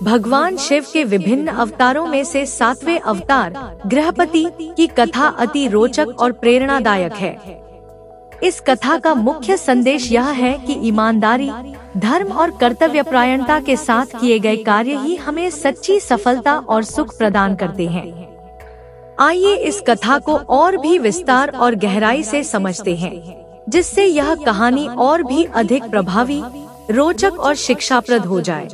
भगवान शिव के विभिन्न अवतारों में से 7वें अवतार गृहपति की कथा अति रोचक और प्रेरणादायक है। इस कथा का मुख्य संदेश यह है कि ईमानदारी, धर्म और कर्तव्यपरायणता के साथ किए गए कार्य ही हमें सच्ची सफलता और सुख प्रदान करते हैं। आइए इस कथा को और भी विस्तार और गहराई से समझते हैं, जिससे यह कहानी और भी अधिक प्रभावी, रोचक और शिक्षाप्रद हो जाए।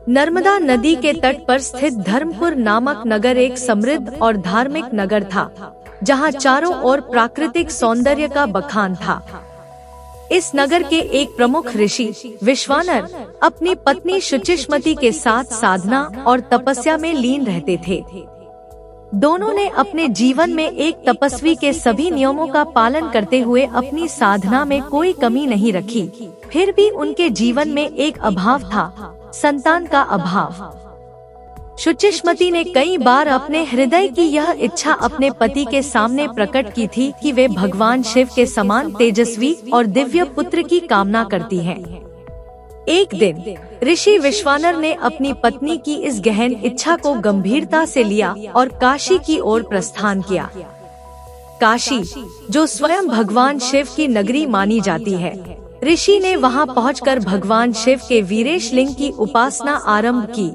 नर्मदा नदी के तट पर स्थित धर्मपुर नामक नगर एक समृद्ध और धार्मिक नगर था, जहां चारों ओर प्राकृतिक सौंदर्य का बखान था। इस नगर के एक प्रमुख ऋषि विश्वानर अपनी पत्नी शुचिष्मति के साथ साधना और तपस्या में लीन रहते थे। दोनों ने अपने जीवन में एक तपस्वी के सभी नियमों का पालन करते हुए अपनी साधना में कोई कमी नहीं रखी। फिर भी उनके जीवन में एक अभाव था, संतान का अभाव। शुचिष्मति ने कई बार अपने हृदय की यह इच्छा अपने पति के सामने प्रकट की थी कि वे भगवान शिव के समान तेजस्वी और दिव्य पुत्र की कामना करती हैं। एक दिन ऋषि विश्वानर ने अपनी पत्नी की इस गहन इच्छा को गंभीरता से लिया और काशी की ओर प्रस्थान किया। काशी, जो स्वयं भगवान शिव की नगरी मानी जाती है, ऋषि ने वहां पहुंचकर भगवान शिव के वीरेश लिंग की उपासना आरंभ की।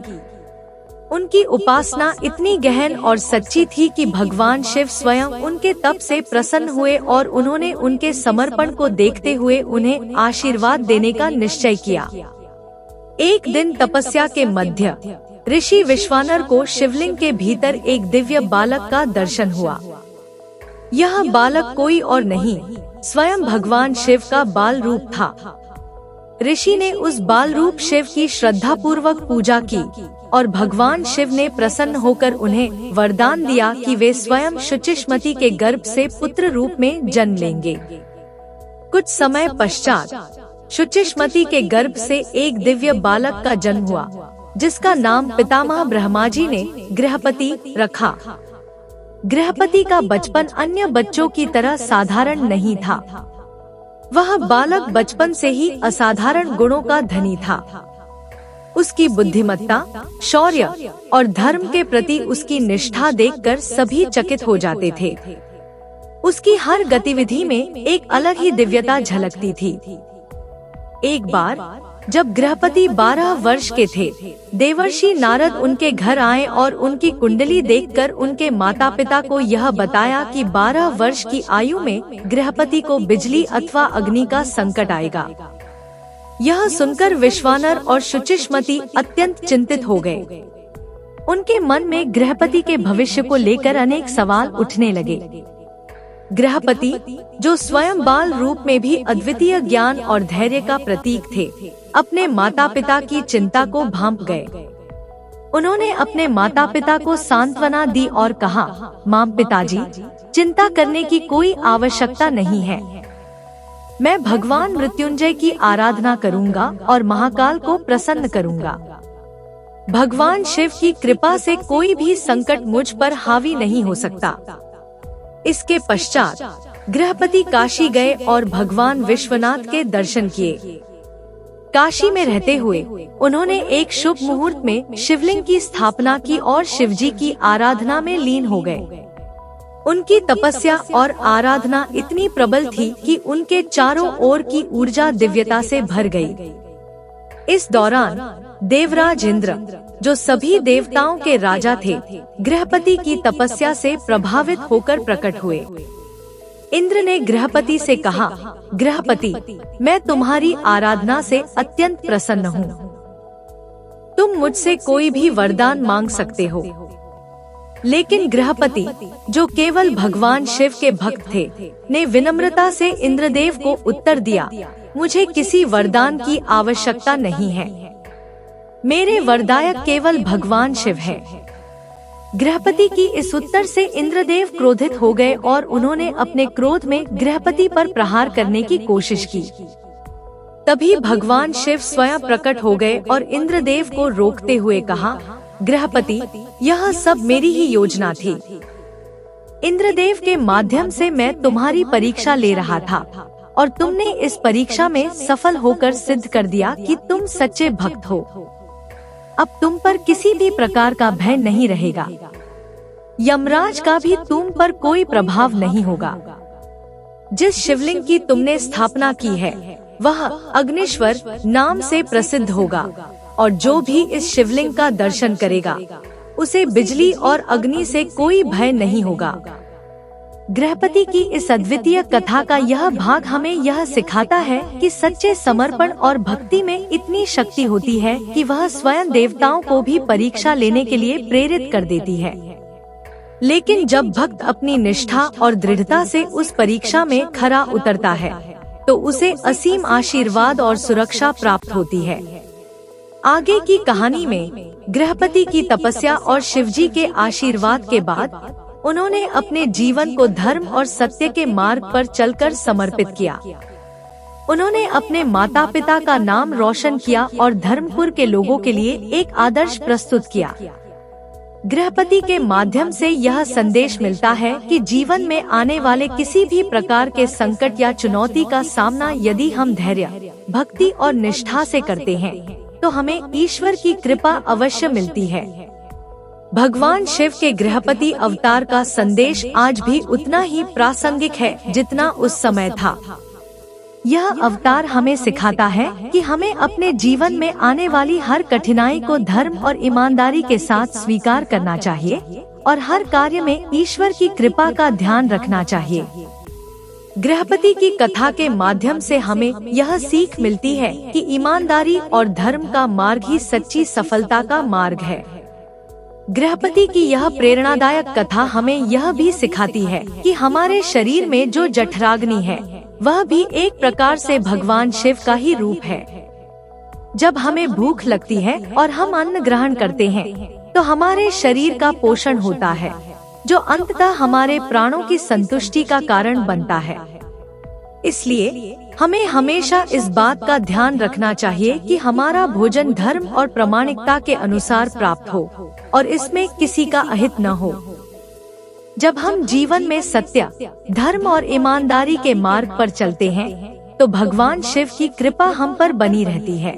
उनकी उपासना इतनी गहन और सच्ची थी कि भगवान शिव स्वयं उनके तप से प्रसन्न हुए और उन्होंने उनके समर्पण को देखते हुए उन्हें आशीर्वाद देने का निश्चय किया। एक दिन तपस्या के मध्य ऋषि विश्वानर को शिवलिंग के भीतर एक दिव्य बालक का दर्शन हुआ। यह बालक कोई और नहीं, स्वयं भगवान शिव का बाल रूप था। ऋषि ने उस बाल रूप शिव की श्रद्धा पूर्वक पूजा की और भगवान शिव ने प्रसन्न होकर उन्हें वरदान दिया कि वे स्वयं शुचिष्मति के गर्भ से पुत्र रूप में जन्म लेंगे। कुछ समय पश्चात शुचिष्मति के गर्भ से एक दिव्य बालक का जन्म हुआ, जिसका नाम पितामह ब्रह्माजी ने गृहपति रखा। गृहपति का बचपन अन्य बच्चों की तरह साधारण नहीं था। वह बालक बचपन से ही असाधारण गुणों का धनी था। उसकी बुद्धिमत्ता, शौर्य और धर्म के प्रति उसकी निष्ठा देखकर सभी चकित हो जाते थे। उसकी हर गतिविधि में एक अलग ही दिव्यता झलकती थी। एक बार जब गृहपति 12 वर्ष के थे, देवर्षि नारद उनके घर आए और उनकी कुंडली देखकर उनके माता पिता को यह बताया कि 12 वर्ष की आयु में गृहपति को बिजली अथवा अग्नि का संकट आएगा। यह सुनकर विश्वानर और शुचिष्मति अत्यंत चिंतित हो गए। उनके मन में गृहपति के भविष्य को लेकर अनेक सवाल उठने लगे। गृहपति, जो स्वयं बाल रूप में भी अद्वितीय ज्ञान और धैर्य का प्रतीक थे, अपने माता पिता की चिंता को भांप गए। उन्होंने अपने माता पिता को सांत्वना दी और कहा, मां पिताजी, चिंता करने की कोई आवश्यकता नहीं है। मैं भगवान मृत्युंजय की आराधना करूंगा और महाकाल को प्रसन्न करूंगा। भगवान शिव की कृपा से कोई भी संकट मुझ पर हावी नहीं हो सकता। इसके पश्चात गृहपति काशी गए और भगवान विश्वनाथ के दर्शन किए। काशी में रहते हुए उन्होंने एक शुभ मुहूर्त में शिवलिंग की स्थापना की और शिवजी की आराधना में लीन हो गए। उनकी तपस्या और आराधना इतनी प्रबल थी कि उनके चारों ओर की ऊर्जा दिव्यता से भर गई। इस दौरान देवराज इंद्र, जो सभी देवताओं के राजा थे, गृहपति की तपस्या से प्रभावित होकर प्रकट हुए। इंद्र ने गृहपति से कहा, गृहपति, मैं तुम्हारी आराधना से अत्यंत प्रसन्न हूँ। तुम मुझसे कोई भी वरदान मांग सकते हो। लेकिन गृहपति, जो केवल भगवान शिव के भक्त थे, ने विनम्रता से इंद्रदेव को उत्तर दिया, मुझे किसी वरदान की आवश्यकता नहीं है। मेरे वरदायक केवल भगवान शिव है। गृहपति की इस उत्तर से इंद्रदेव क्रोधित हो गए और उन्होंने अपने क्रोध में गृहपति पर प्रहार करने की कोशिश की। तभी भगवान शिव स्वयं प्रकट हो गए और इंद्रदेव को रोकते हुए कहा, गृहपति, यह सब मेरी ही योजना थी। इंद्रदेव के माध्यम से मैं तुम्हारी परीक्षा ले रहा था और तुमने इस परीक्षा में सफल होकर सिद्ध कर दिया कि तुम सच्चे भक्त हो। अब तुम पर किसी भी प्रकार का भय नहीं रहेगा। यमराज का भी तुम पर कोई प्रभाव नहीं होगा। जिस शिवलिंग की तुमने स्थापना की है वह अग्निश्वर नाम से प्रसिद्ध होगा, और जो भी इस शिवलिंग का दर्शन करेगा उसे बिजली और अग्नि से कोई भय नहीं होगा। गृहपति की इस अद्वितीय कथा का यह भाग हमें यह सिखाता है कि सच्चे समर्पण और भक्ति में इतनी शक्ति होती है कि वह स्वयं देवताओं को भी परीक्षा लेने के लिए प्रेरित कर देती है। लेकिन जब भक्त अपनी निष्ठा और दृढ़ता से उस परीक्षा में खरा उतरता है तो उसे असीम आशीर्वाद और सुरक्षा प्राप्त होती है। आगे की कहानी में गृहपति की तपस्या और शिवजी के आशीर्वाद के बाद उन्होंने अपने जीवन को धर्म और सत्य के मार्ग पर चलकर समर्पित किया। उन्होंने अपने माता पिता का नाम रोशन किया और धर्मपुर के लोगों के लिए एक आदर्श प्रस्तुत किया। गृहपति के माध्यम से यह संदेश मिलता है कि जीवन में आने वाले किसी भी प्रकार के संकट या चुनौती का सामना यदि हम धैर्य, भक्ति और निष्ठा से करते हैं तो हमें ईश्वर की कृपा अवश्य मिलती है। भगवान शिव के गृहपति अवतार का संदेश आज भी उतना ही प्रासंगिक है जितना उस समय था। यह अवतार हमें सिखाता है कि हमें अपने जीवन में आने वाली हर कठिनाई को धर्म और ईमानदारी के साथ स्वीकार करना चाहिए और हर कार्य में ईश्वर की कृपा का ध्यान रखना चाहिए। गृहपति की कथा के माध्यम से हमें यह सीख मिलती है कि ईमानदारी और धर्म का मार्ग ही सच्ची सफलता का मार्ग है। गृहपति की यह प्रेरणादायक कथा हमें यह भी सिखाती है कि हमारे शरीर में जो जठराग्नि है वह भी एक प्रकार से भगवान शिव का ही रूप है। जब हमें भूख लगती है और हम अन्न ग्रहण करते हैं तो हमारे शरीर का पोषण होता है, जो अंततः हमारे प्राणों की संतुष्टि का कारण बनता है। इसलिए हमें हमेशा इस बात का ध्यान रखना चाहिए कि हमारा भोजन धर्म और प्रामाणिकता के अनुसार प्राप्त हो और इसमें किसी का अहित न हो। जब हम जीवन में सत्य, धर्म और ईमानदारी के मार्ग पर चलते हैं तो भगवान शिव की कृपा हम पर बनी रहती है।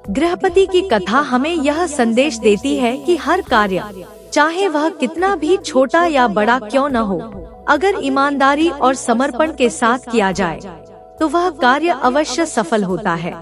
गृहपति की कथा हमें यह संदेश देती है कि हर कार्य, चाहे वह कितना भी छोटा या बड़ा क्यों न हो, अगर ईमानदारी और समर्पण के साथ किया जाए तो वह कार्य अवश्य सफल होता है।